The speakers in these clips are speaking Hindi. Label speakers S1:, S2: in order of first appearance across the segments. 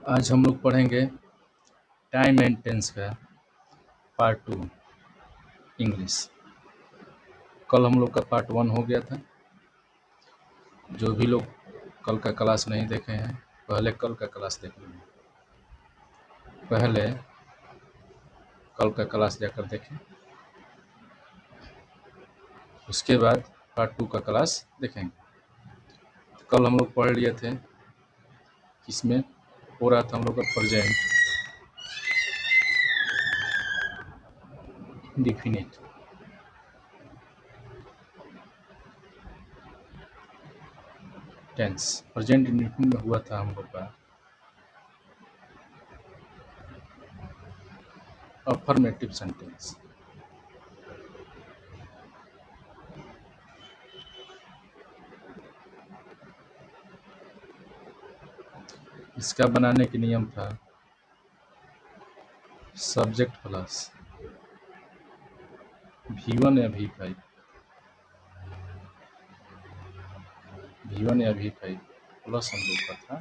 S1: आज हम लोग पढ़ेंगे टाइम एंड टेंस का पार्ट 2 इंग्लिश। कल हम लोग का पार्ट 1 हो गया था। जो भी लोग कल का क्लास नहीं देखे हैं पहले कल का क्लास देख लेंगे। पहले कल का क्लास जाकर देखें, उसके बाद पार्ट 2 का क्लास देखेंगे। कल हम लोग पढ़ लिए थे, इसमें हो रहा था हम लोग का present definite. Tense present indefinite में हुआ था हम लोग का अफर्मेटिव सेंटेंस। इसका बनाने के नियम था सब्जेक्ट प्लस V1 या V5, V1 या V5 प्लस हम लोग का था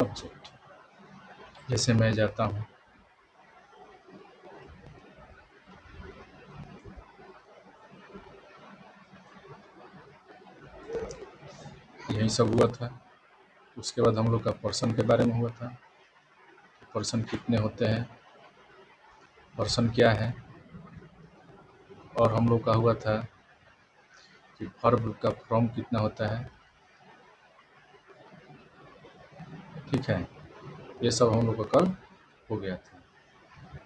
S1: ऑब्जेक्ट। जैसे मैं जाता हूँ, यही सब हुआ था। उसके बाद हम लोग का पर्सन के बारे में हुआ था, पर्सन कितने होते हैं, पर्सन क्या है। और हम लोग का हुआ था कि वर्ब का फॉर्म कितना होता है। ठीक है, ये सब हम लोग का कल हो गया था।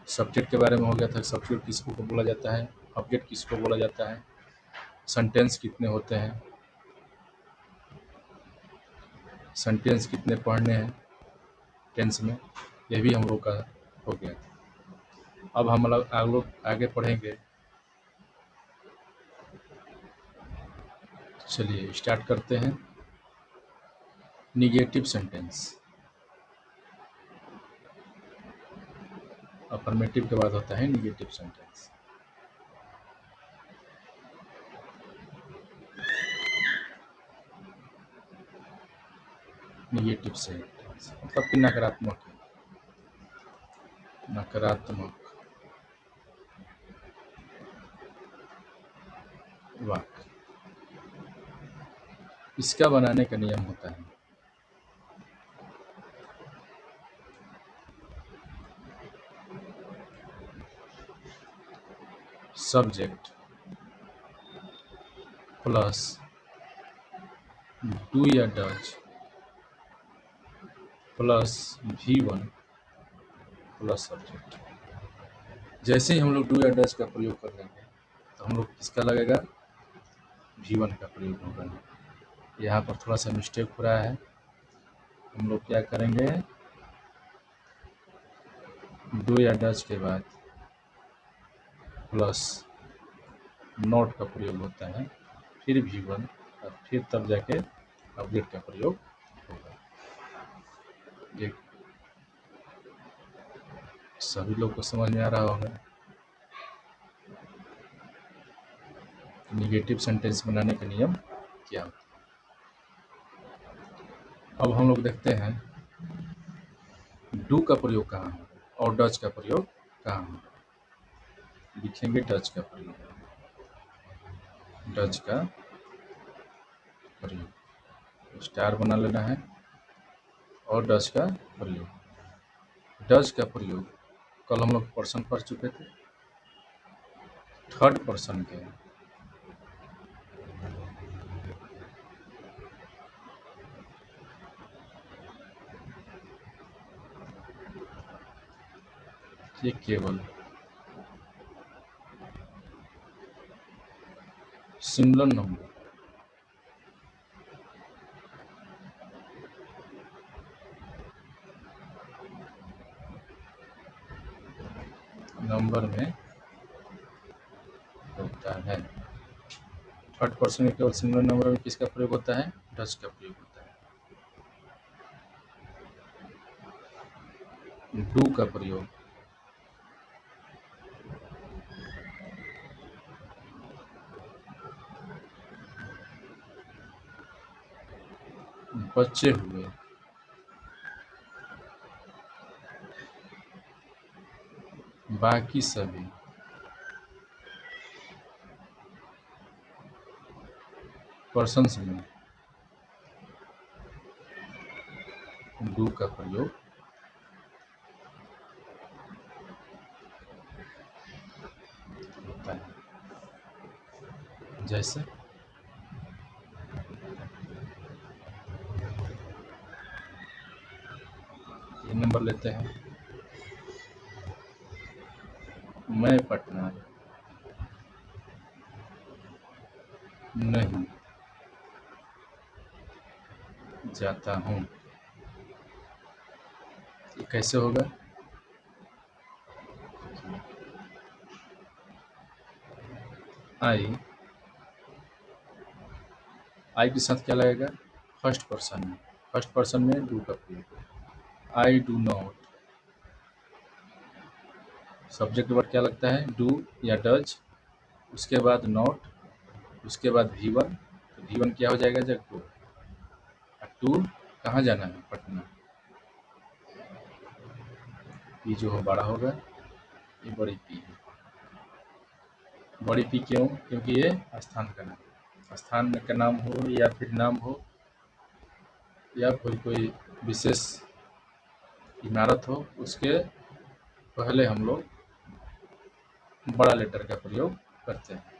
S1: सब्जेक्ट के बारे में हो गया था, सब्जेक्ट किसको बोला जाता है, ऑब्जेक्ट किसको बोला जाता है, सेंटेंस कितने होते हैं, सेंटेंस कितने पढ़ने हैं टेंस में, ये भी हम लोग का हो गया था। अब हम लोग आगे पढ़ेंगे। चलिए स्टार्ट करते हैं। Negative sentence. अफर्मेटिव के बाद होता है निगेटिव सेंटेंस। निगेटिव सेंटेंस मतलब कि नकारात्मक है, नकारात्मक वाक्य। इसका बनाने का नियम होता है सब्जेक्ट प्लस डू या does plus V1 plus subject. जैसे ही हम लोग डू या डज का प्रयोग कर लेंगे तो हम लोग किसका लगेगा, V1 का प्रयोग होगा। यहाँ पर थोड़ा सा मिस्टेक हो रहा है। हम लोग क्या करेंगे, डू या डज के बाद प्लस नॉट का प्रयोग होता है, फिर V1 और फिर तब जाके ऑब्जेक्ट का प्रयोग होगा। ये सभी लोग को समझ में आ रहा होगा। निगेटिव सेंटेंस बनाने का नियम क्या होता है। अब हम लोग देखते हैं डू का प्रयोग कहाँ है और डज का प्रयोग कहाँ है। लिखेंगे डज का प्रयोग, डज का प्रयोग स्टार बना लेना है, और डज का प्रयोग। डज का प्रयोग कल हम लोग पर्सन पढ़ चुके थे, थर्ड पर्सन के ये केवल सिंगुलर नंबर में होता है। थर्ड पर्सन में केवल सिंगुलर नंबर में किसका प्रयोग होता है, डज का प्रयोग होता है। डू का प्रयोग बचे हुए बाकी सभी पर्सन्स में डू का प्रयोग होता है। जैसे ये नंबर लेते हैं, मैं पटना नहीं जाता हूँ। ये कैसे होगा? आई के साथ क्या लगेगा? फर्स्ट पर्सन में। फर्स्ट पर्सन में डू का प्रयोग। I do not. Subject word क्या लगता है? डू या डज। उसके बाद नॉट, उसके बाद V1। तो V1 क्या हो जाएगा? जब टू। टू कहाँ जाना है? पटना। पी जो हो बड़ा होगा, ये बड़ी पी है। बड़ी पी क्यों? क्योंकि ये स्थान का नाम, स्थान का नाम हो या फिर नाम हो या कोई विशेष इमारत हो, उसके पहले हम लोग बड़ा लेटर का प्रयोग करते हैं।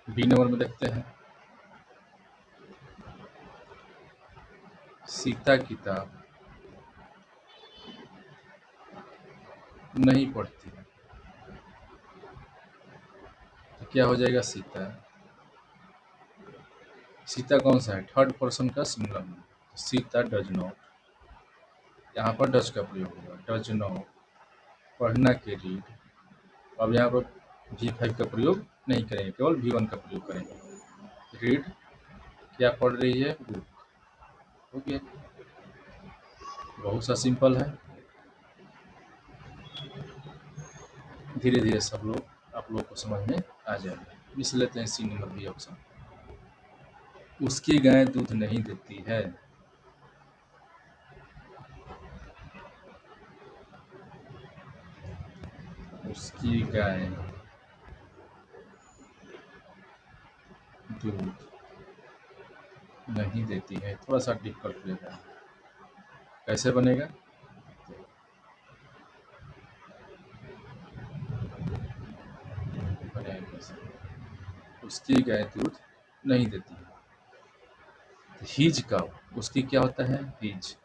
S1: बी नंबर में देखते हैं, सीता किताब नहीं पढ़ती। तो क्या हो जाएगा? सीता। सीता कौन सा है? थर्ड पर्सन का सिंगुलर में। सीता डज नॉट, यहाँ पर डज का प्रयोग होगा। डज नॉट पढ़ना के रीड। अब यहाँ पर V5 का प्रयोग नहीं करेंगे, केवल V1 का प्रयोग करेंगे। रीड क्या पढ़ रही है? बुक। ओके, बहुत सा सिंपल है। धीरे धीरे सब लोग आप लोग को समझ में आ जाएगा। इस लेते हैं सी नंबर बी ऑप्शन। उसकी गाय दूध नहीं देती है। उसकी गाय दूध नहीं देती है। थोड़ा सा डिफिकल्ट लेगा, कैसे बनेगा? बनेगा कैसे? उसकी गाय दूध नहीं देती है। हिज का उसकी क्या होता है? हिज।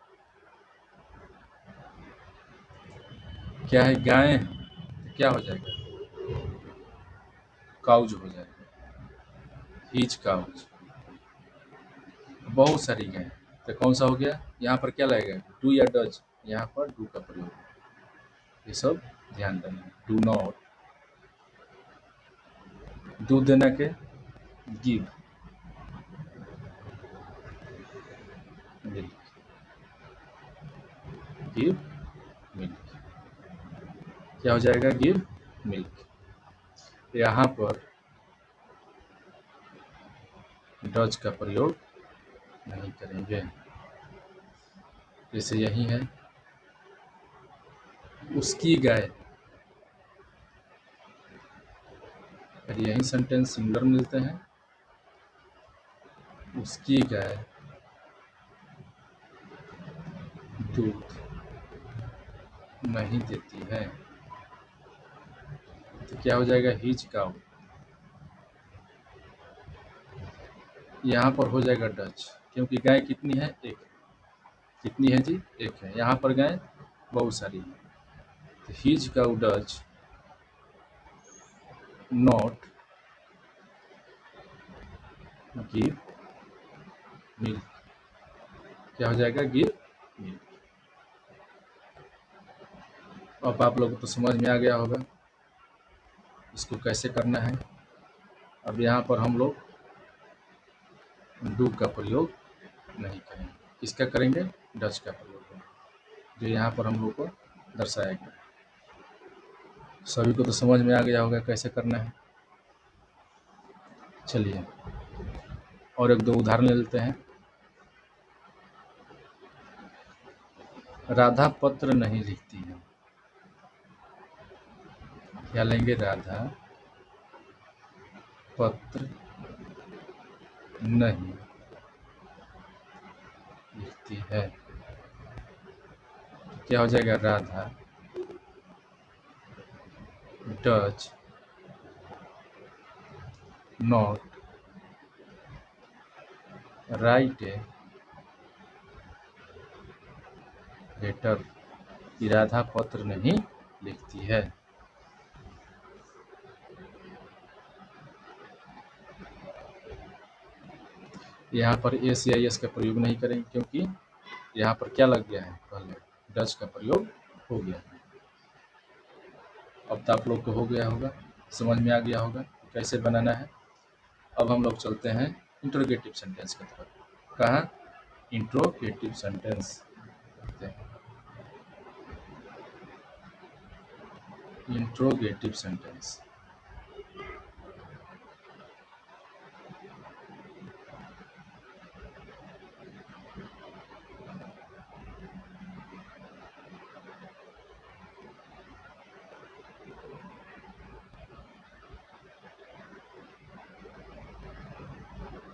S1: क्या है? गाय है, तो क्या हो जाएगा? काउज हो जाएगा। His cows. बहुत सारी गाय, तो कौन सा हो गया? यहाँ पर क्या लगेगा? डू या डज? यहाँ पर डू का प्रयोग। ये सब ध्यान देना। डू नॉट दूध देना के गिव मिल्क। गिव मिल्क क्या हो जाएगा? Give milk. यहाँ पर डज का प्रयोग नहीं करेंगे। जैसे यही है, उसकी गाय। फिर यही सेंटेंस सिंगुलर मिलते हैं। उसकी गाय दूध नहीं देती है। तो क्या हो जाएगा? His cow. यहाँ पर हो जाएगा डच, क्योंकि गाय कितनी है? एक। कितनी है जी? एक है। यहाँ पर गाय बहुत सारी है। तो his cow Dutch not give milk. क्या हो जाएगा? Give milk. अब आप लोगों को तो समझ में आ गया होगा इसको कैसे करना है। अब यहाँ पर हम लोग डू का प्रयोग नहीं करेंगे। किसका करेंगे? डच का प्रयोग करेंगे, जो यहाँ पर हम लोग को दर्शाया गया। सभी को तो समझ में आ गया होगा कैसे करना है। चलिए और एक दो उदाहरण ले लेते हैं। राधा पत्र नहीं लिखती है। क्या लेंगे? राधा पत्र नहीं लिखती है। तो क्या हो जाएगा? Radha does not write a letter. कि राधा पत्र नहीं लिखती है। यहाँ पर एस या एस का प्रयोग नहीं करेंगे, क्योंकि यहाँ पर क्या लग गया है? पहले डज का प्रयोग हो गया है। अब तो आप लोग को हो गया होगा, समझ में आ गया होगा कैसे बनाना है। अब हम लोग चलते हैं इंट्रोगेटिव सेंटेंस की तरफ। कहाँ? Interrogative sentence. Interrogative sentence.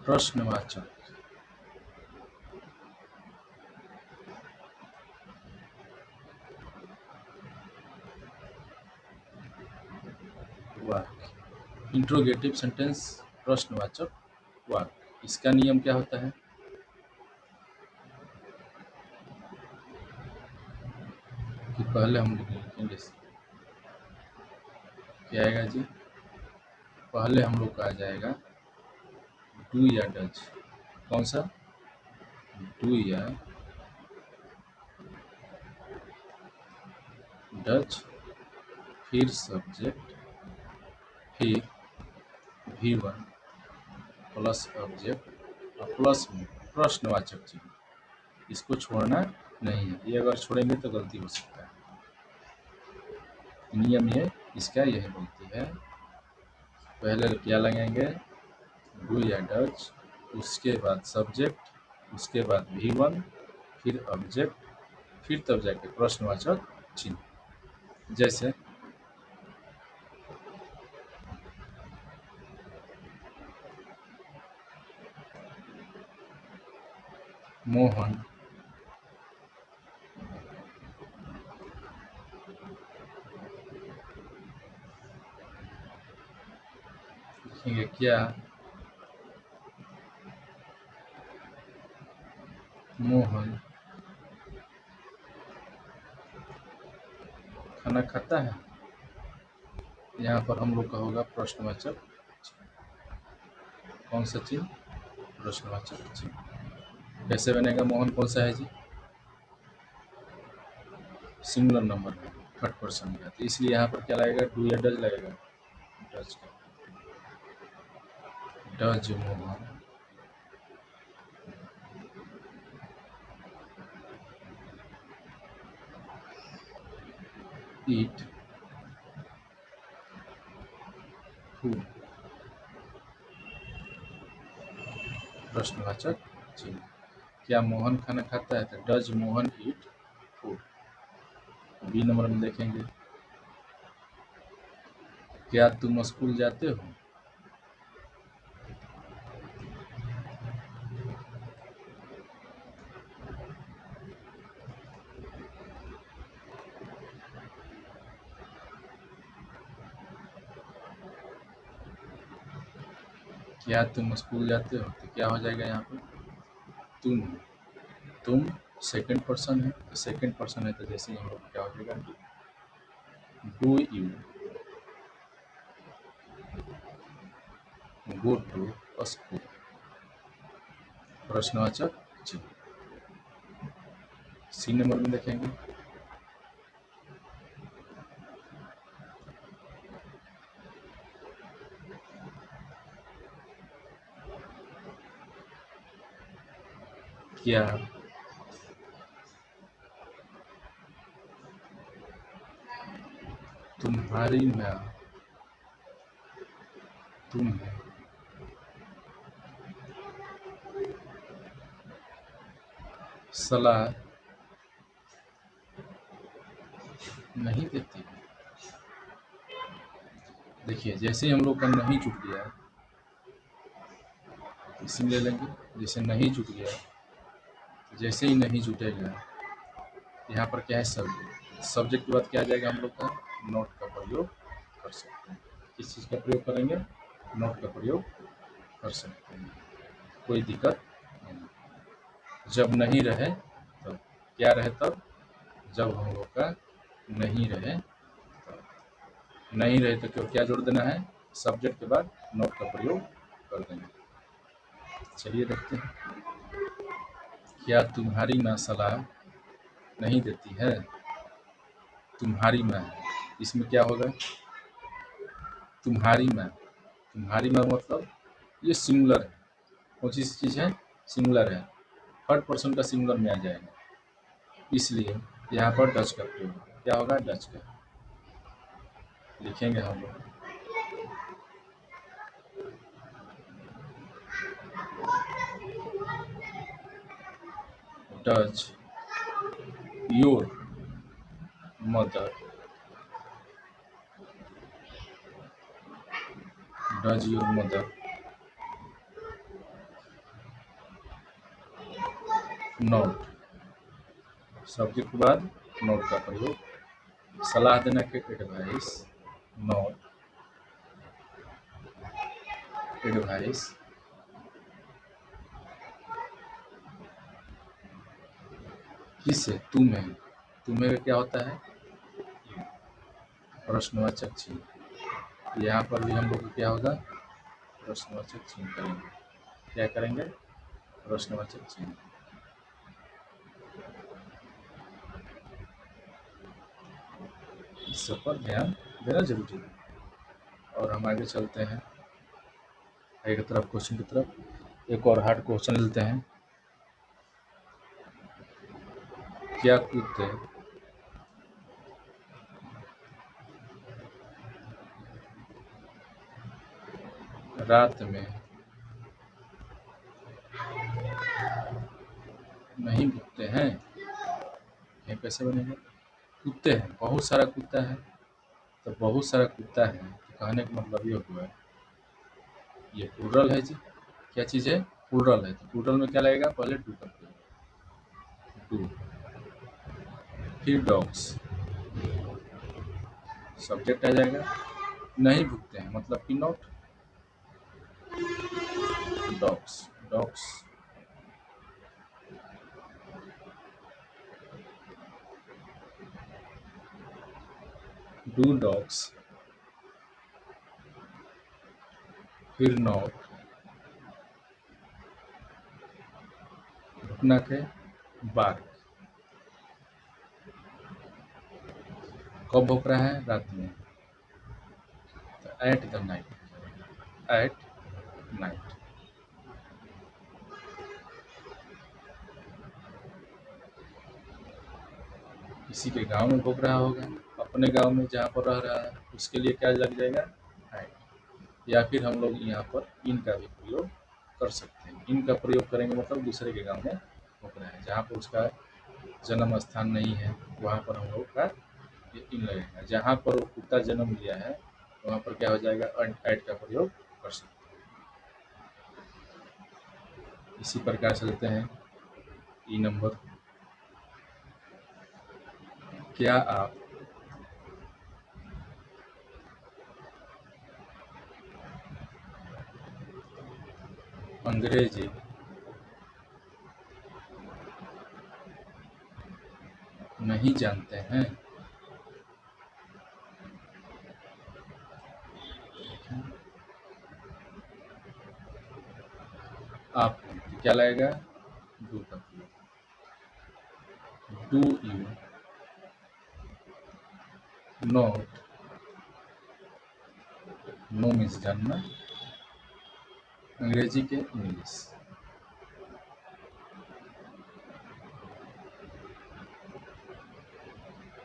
S1: प्रश्नवाचक। वाक्य। इंट्रोगेटिव सेंटेंस प्रश्नवाचक वाक्य। इसका नियम क्या होता है? कि पहले हम लिखेंगे, क्या आएगा जी? पहले हम लोग का आ जाएगा डू या डज। कौन सा? डू या डज, फिर सब्जेक्ट, फिर V1 प्लस ऑब्जेक्ट और प्लस में प्रश्नवाचक चिन्ह। इसको छोड़ना नहीं है, ये अगर छोड़ेंगे तो गलती हो सकता है। नियम ये इसका यही बोलती है। पहले क्या लगाएंगे? डू या डज, उसके बाद सब्जेक्ट, उसके बाद V1, फिर ऑब्जेक्ट, फिर तब जाके प्रश्नवाचक चिन्ह। जैसे मोहन लिखेंगे क्या? मोहन खाना खाता है। यहाँ पर हम लोग का होगा प्रश्नवाचक। कौन सा चिन्ह? प्रश्नवाचक चिन्ह। कैसे बनेगा? मोहन कौन सा है जी? सिंगुलर नंबर है, थर्ड पर्सन का, तो इसलिए यहाँ पर क्या लगेगा? डू या डज लगेगा? डज का। Does Mohan eat food. प्रश्नवाचक चिन्ह। क्या मोहन खाना खाता है? तो does Mohan eat food. B number में देखेंगे, क्या तुम स्कूल जाते हो? क्या तुम स्कूल जाते हो? तो क्या हो जाएगा यहाँ पे? तुम। तुम सेकंड पर्सन है, तो सेकंड पर्सन है तो जैसे हम लोग क्या हो जाएगा? Do you go to school. प्रश्नवाचक चिन्ह। सी नंबर में देखेंगे, क्या तुम्हारी माँ तुम्हें सलाह नहीं देती है। देखिए जैसे ही हम लोग का नहीं जुट गया, इसी में ले लेंगे, जैसे नहीं जुट गया, तो जैसे ही नहीं जुटेगा, यहाँ पर क्या है सब्जेक्ट, सब्जेक्ट के बाद क्या आ जाएगा हम लोग का, नॉट का प्रयोग कर सकते हैं। किस चीज़ का प्रयोग करेंगे, नॉट का प्रयोग कर सकते हैं, कोई दिक्कत नहीं। जब नहीं रहे तब, क्या रहे तब, जब हम लोग का नहीं रहे तब, नहीं रहे तो क्यों क्या जोड़ देना है, सब्जेक्ट के बाद नॉट का प्रयोग कर देंगे। चलिए देखते हैं, क्या तुम्हारी माँ सलाह नहीं देती है, तुम्हारी माँ, इसमें क्या होगा, तुम्हारी माँ, तुम्हारी माँ मतलब ये सिंगुलर है, कौन सी चीज़ है, सिंगुलर है, थर्ड पर्सन का सिंगुलर में आ जाएगा, इसलिए यहाँ पर डच का प्रयोग क्या होगा, डच का लिखेंगे हम लोग, Dutch your mother, does your mother not, subject के बाद नॉट का प्रयोग, सलाह देना के एडवाइस, नॉट एडवाइस, किसे, तुम्हें, तुम्हें क्या होता है, प्रश्नवाचक चिन्ह, यहाँ पर भी हम लोग को क्या होगा, प्रश्नवाचक चिन्ह करेंगे, क्या करेंगे, प्रश्नवाचक चिन्ह। इस सब पर ध्यान देना जरूरी है। और हम आगे चलते हैं आगे की तरफ, क्वेश्चन की तरफ, एक और हार्ड क्वेश्चन लेते हैं। क्या कुत्ते रात में नहीं भूखते हैं, ये कैसे बनेगा, कुत्ते हैं, बहुत सारा कुत्ता है, तो बहुत सारा कुत्ता है तो कहने का मतलब ये हुआ, ये प्लूरल है जी, क्या चीज़ है, प्लूरल है, तो प्लूरल में क्या लगेगा, पहले टू का प्रयोग, टू, फिर डॉग्स, सब्जेक्ट आ जाएगा, नहीं भूखते हैं मतलब कि not, dogs, dogs, do dogs, फिर नॉट, घुटना के बार्क, कब भौंक रहा है, रात में, तो at the night, at night, किसी के गांव में भौंक रहा होगा, अपने गांव में जहाँ पर रह रहा है उसके लिए क्या लग जाएगा, एट, या फिर हम लोग यहाँ पर इन का भी प्रयोग कर सकते हैं, इन का प्रयोग करेंगे मतलब दूसरे के गांव में भौंक रहा है, जहाँ पर उसका जन्म स्थान नहीं है वहाँ पर हम लोग का ये इन लगेगा, जहाँ पर वो कुत्ता जन्म लिया है वहाँ पर क्या हो जाएगा, एट का प्रयोग कर सकते हैं। इसी प्रकार से लेते हैं ई नंबर, क्या आप अंग्रेजी नहीं जानते हैं, आप क्या लगेगा, डू का प्रयोग, do you not, know means जानना, अंग्रेजी के इंग्लिश,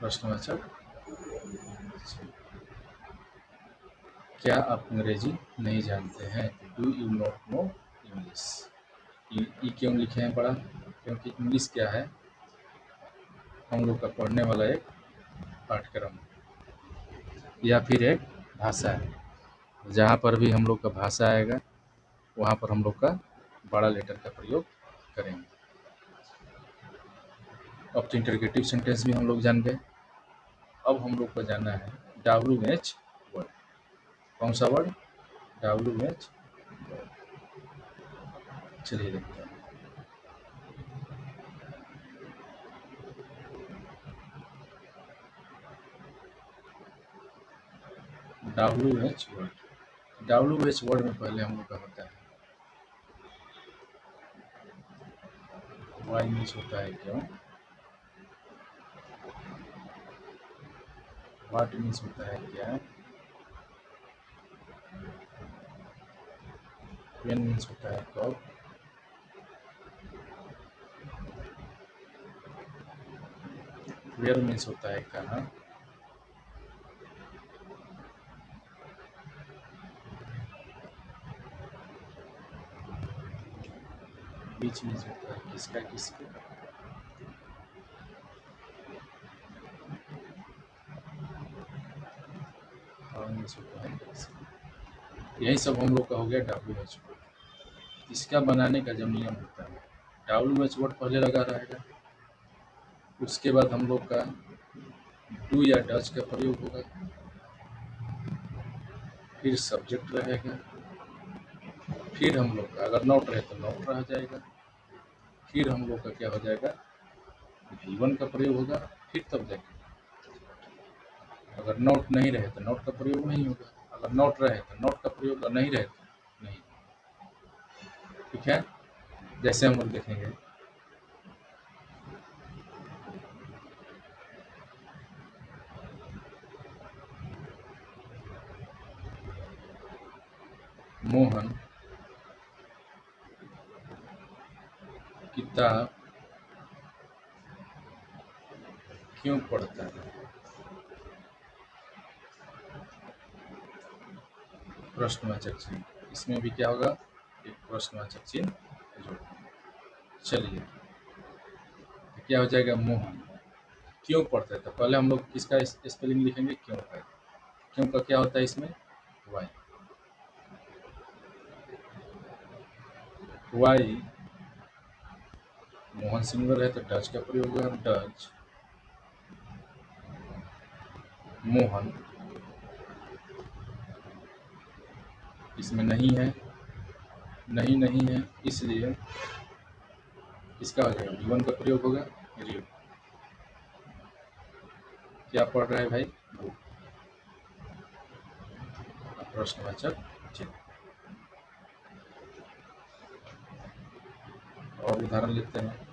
S1: प्रश्नवाचक, क्या आप अंग्रेजी नहीं जानते हैं, do you not know English, ई क्यों लिखे हैं बड़ा, क्योंकि इंग्लिश क्या है, हम लोग का पढ़ने वाला एक पाठ्यक्रम या फिर एक भाषा है। जहाँ पर भी हम लोग का भाषा आएगा वहाँ पर हम लोग का बड़ा लेटर का प्रयोग करेंगे। अब तो इंटरगेटिव सेंटेंस भी हम लोग जान गए। अब हम लोग को जानना है WH वर्ड। कौन सा वर्ड? WH। चलिए देखते हैं। WH word. WH वर्ड में पहले हम लोग का होता है वाई मीन्स होता है क्यों, वाट मीन्स होता है क्या, व्हेन मीन्स होता है कब, वेयर मीन्स होता है कहाँ, बीच मीन्स होता है किसका किसके, और मीन्स होता है किसके। यही सब हम लोग का हो गया WH वर्ड। इसका बनाने का जब नियम होता है WH वर्ड पहले लगा रहेगा, उसके बाद हम लोग का डू या डज का प्रयोग होगा, फिर सब्जेक्ट रहेगा, फिर हम लोग का अगर नॉट रहे तो नॉट रह जाएगा, फिर हम लोग का क्या हो जाएगा V1 का प्रयोग होगा, फिर तब जाके अगर नॉट नहीं रहे तो नॉट का प्रयोग नहीं होगा, अगर नॉट रहे तो नॉट का प्रयोग, और नहीं रहे तो नहीं। ठीक है, जैसे हम लोग देखेंगे मोहन किताब क्यों पढ़ता है, प्रश्नवाचक चिन्ह। इसमें भी क्या होगा, एक प्रश्नवाचक चिन्ह जोड़ना। चलिए तो क्या हो जाएगा, मोहन क्यों पढ़ता है। तो पहले हम लोग किसका स्पेलिंग लिखेंगे, क्यों का। क्यों का क्या होता है इसमें, वाई। वाई मोहन सिंगुलर है तो डच का प्रयोग होगा, डच मोहन। इसमें नहीं है, नहीं है, इसलिए इसका हो जाएगा V1 का प्रयोग होगा, रीड। क्या पढ़ रहा है भाई, बुक। प्रश्नवाचक चिन्ह। और उदाहरण लेते हैं।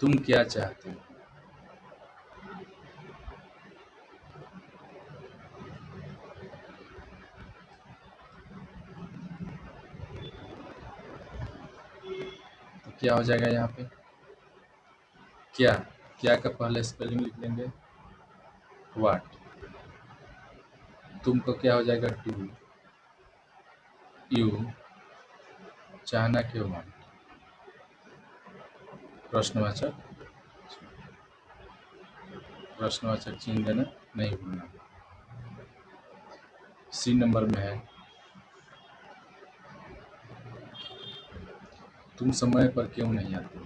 S1: तुम क्या चाहते हो, तो क्या हो जाएगा यहाँ पे, क्या। क्या का पहले स्पेलिंग लिख लेंगे वाट। तुमको क्या हो जाएगा, डू। यू चाहना क्यों, वांट। प्रश्नवाचक, प्रश्नवाचक चिन्ह देना नहीं भूलना। C नंबर में है तुम समय पर क्यों नहीं आते।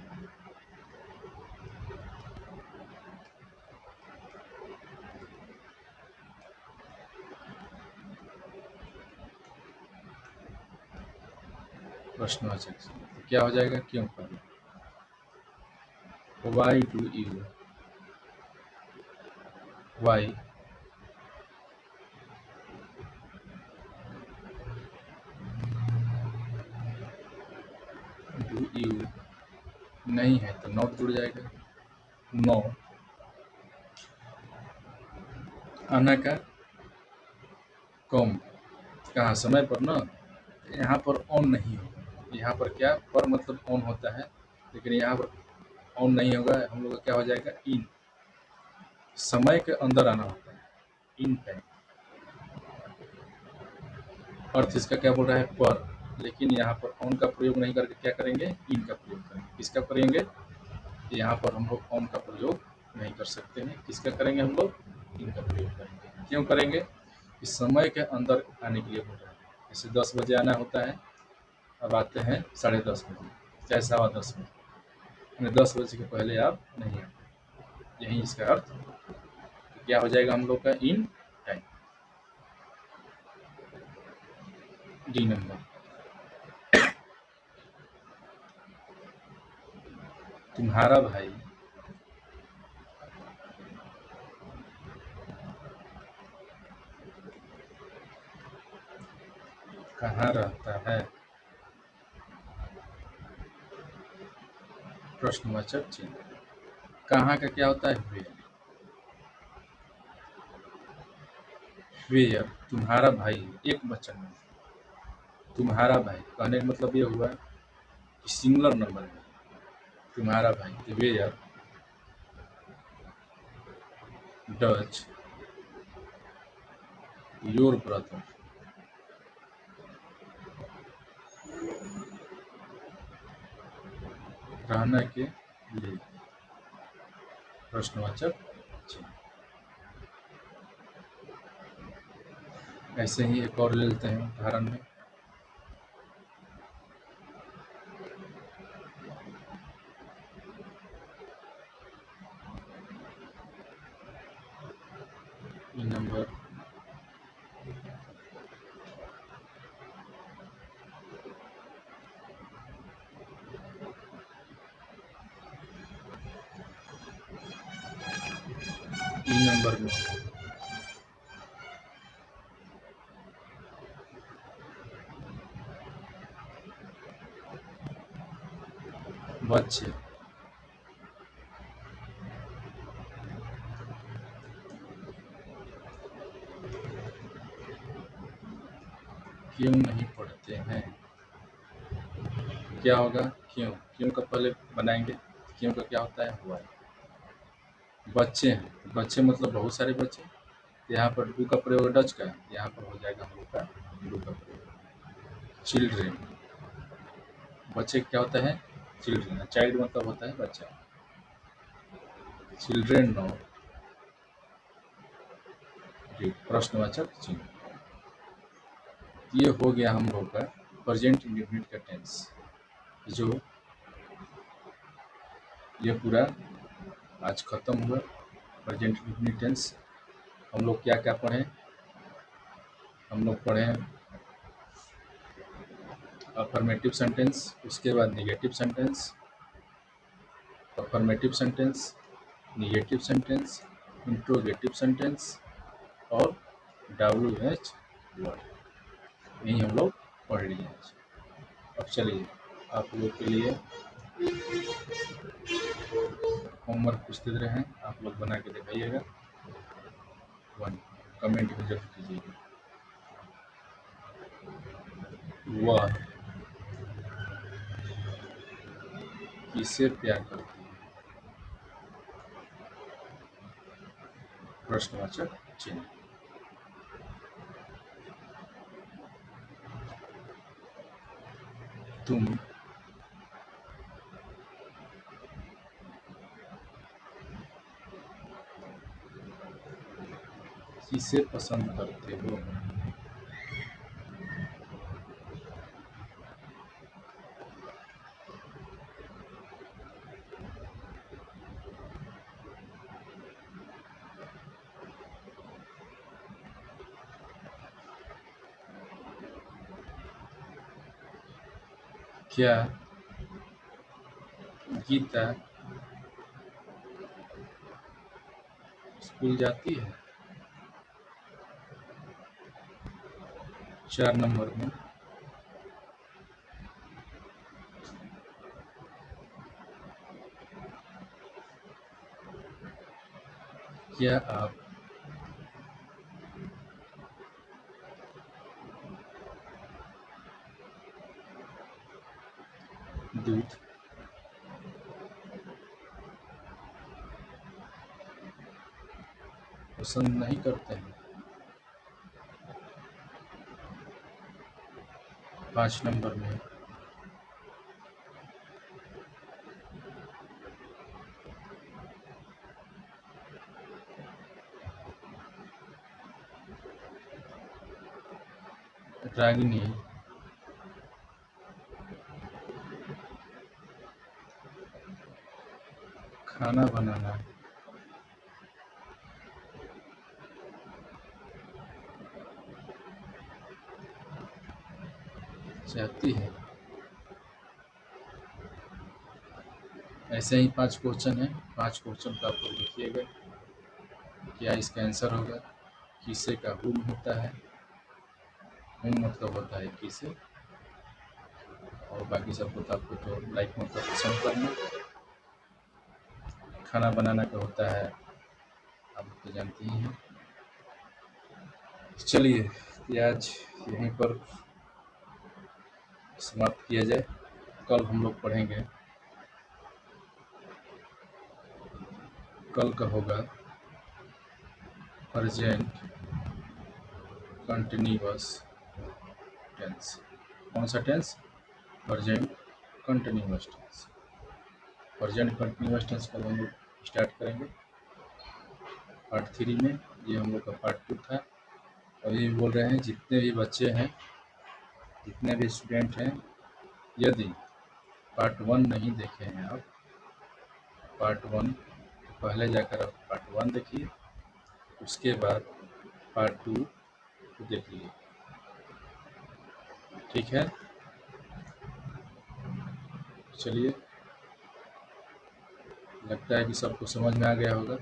S1: प्रश्नवाचक चिन्ह, तो क्या हो जाएगा, क्यों पर। Why do you, why do you, नहीं है तो नॉट जुड़ जाएगा, नो। आना का कम, कहाँ, समय पर ना। यहाँ पर ऑन नहीं होगा, यहाँ पर क्या पर मतलब ऑन होता है, लेकिन यहाँ पर ऑन नहीं होगा। हम लोग का क्या हो जाएगा, इन। समय के अंदर आना होता है, इन टाइम। अर्थ इसका क्या बोल रहा है, पर, लेकिन यहाँ पर ऑन का प्रयोग नहीं करके क्या करेंगे, इन का प्रयोग करेंगे। किसका करेंगे, यहाँ पर हम लोग ऑन का प्रयोग नहीं कर सकते हैं। किसका करेंगे, हम लोग इन का प्रयोग करेंगे। क्यों करेंगे, इस समय के अंदर आने के लिए बोल रहे हैं। जैसे 10 बजे आना होता है, अब आते हैं 10:30 बजे, चाहे 10:15 बजे, यानी 10 बजे के पहले आप नहीं आते। यही इसका अर्थ। तो क्या हो जाएगा हम लोग का, इन टाइम। डी नंबर, तुम्हारा भाई कहाँ रहता है, प्रश्नवाचक चिन्ह। कहाँ का क्या होता है, वेयर। वेयर, तुम्हारा भाई, एक वचन में तुम्हारा भाई कहने का मतलब ये हुआ कि सिंगुलर नंबर में तुम्हारा भाई। वेयर डज योर ब्रदर, रहने के लिए, प्रश्नवाचक चिन्ह। ऐसे ही एक और ले लेते हैं उदाहरण में। नंबर नंबर में बच्चे क्यों नहीं पढ़ते हैं। क्या होगा, क्यों। क्यों का पहले बनाएंगे, क्यों का क्या होता है, हुआ। बच्चे हैं, बच्चे मतलब बहुत सारे बच्चे। यहाँ पर डू का प्रयोग डच का है, यहाँ पर हो जाएगा हम लोग का डू का प्रयोग। चिल्ड्रेन, बच्चे क्या होता है, चिल्ड्रेन। चाइल्ड मतलब होता है बच्चा। चिल्ड्रेन नो रीड, प्रश्नवाचक चिन्ह। ये हो गया हम लोग का प्रेजेंट इंडेफिनिट का टेंस। जो ये पूरा आज खत्म हुआ प्रेजेंट इंडेफिनिट टेंस। हम लोग क्या क्या पढ़े, हम लोग पढ़े अफर्मेटिव सेंटेंस, उसके बाद negative sentence, affirmative sentence, negative sentence, interrogative sentence और WH वर्ड। यही हम लोग पढ़ लिए आज। अब चलिए आप लोग के लिए होमवर्क कुछ दे रहे हैं, आप लोग बना के दिखाइएगा। वन कमेंट में जरूर कीजिएगा। वह किसे प्यार करती है, प्रश्नवाचक चिन्ह। तुम किसे पसंद करते हो, क्या गीता स्कूल जाती है। 4 नंबर में क्या आप दूध पसंद नहीं करते हैं। 5 नंबर में रागिनी खाना बनाना चाहती है। ऐसे ही 5 क्वेश्चन हैं, 5 क्वेश्चन को आप लोग लिखिएगा। क्या इसका आंसर होगा? किसे का हुम होता है, हुम मतलब होता है किसे, और बाकी सबको तो आपको तो लाइक मतलब पसंद करना। खाना बनाना का होता है, आप तो जानते ही हैं। चलिए ये आज यहीं पर समाप्त किया जाए। कल हम लोग पढ़ेंगे, कल का होगा प्रेजेंट कंटिन्यूअस टेंस। कौन सा tense? Present continuous tense. Present continuous tense कल हम लोग स्टार्ट करेंगे पार्ट 3 में। ये हम लोग का पार्ट 2 था। अभी बोल रहे हैं जितने भी बच्चे हैं, जितने भी स्टूडेंट हैं, यदि पार्ट 1 नहीं देखे हैं आप, पार्ट 1 पहले जाकर आप पार्ट 1 देखिए, उसके बाद पार्ट 2 को देखिए, ठीक है। चलिए, लगता है कि सबको समझ में आ गया होगा।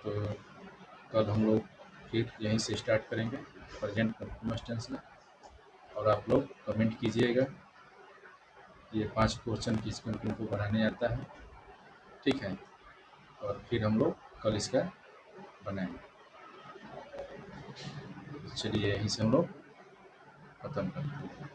S1: तो कल हम लोग फिर यहीं से स्टार्ट करेंगे प्रेजेंट कंटिन्यूअस टेंस में, और आप लोग कमेंट कीजिएगा ये 5 क्वेश्चन किस किन को बनाने आता है, ठीक है। और फिर हम लोग कल इसका बनाएंगे। चलिए यहीं से हम लोग खत्म करते हैं।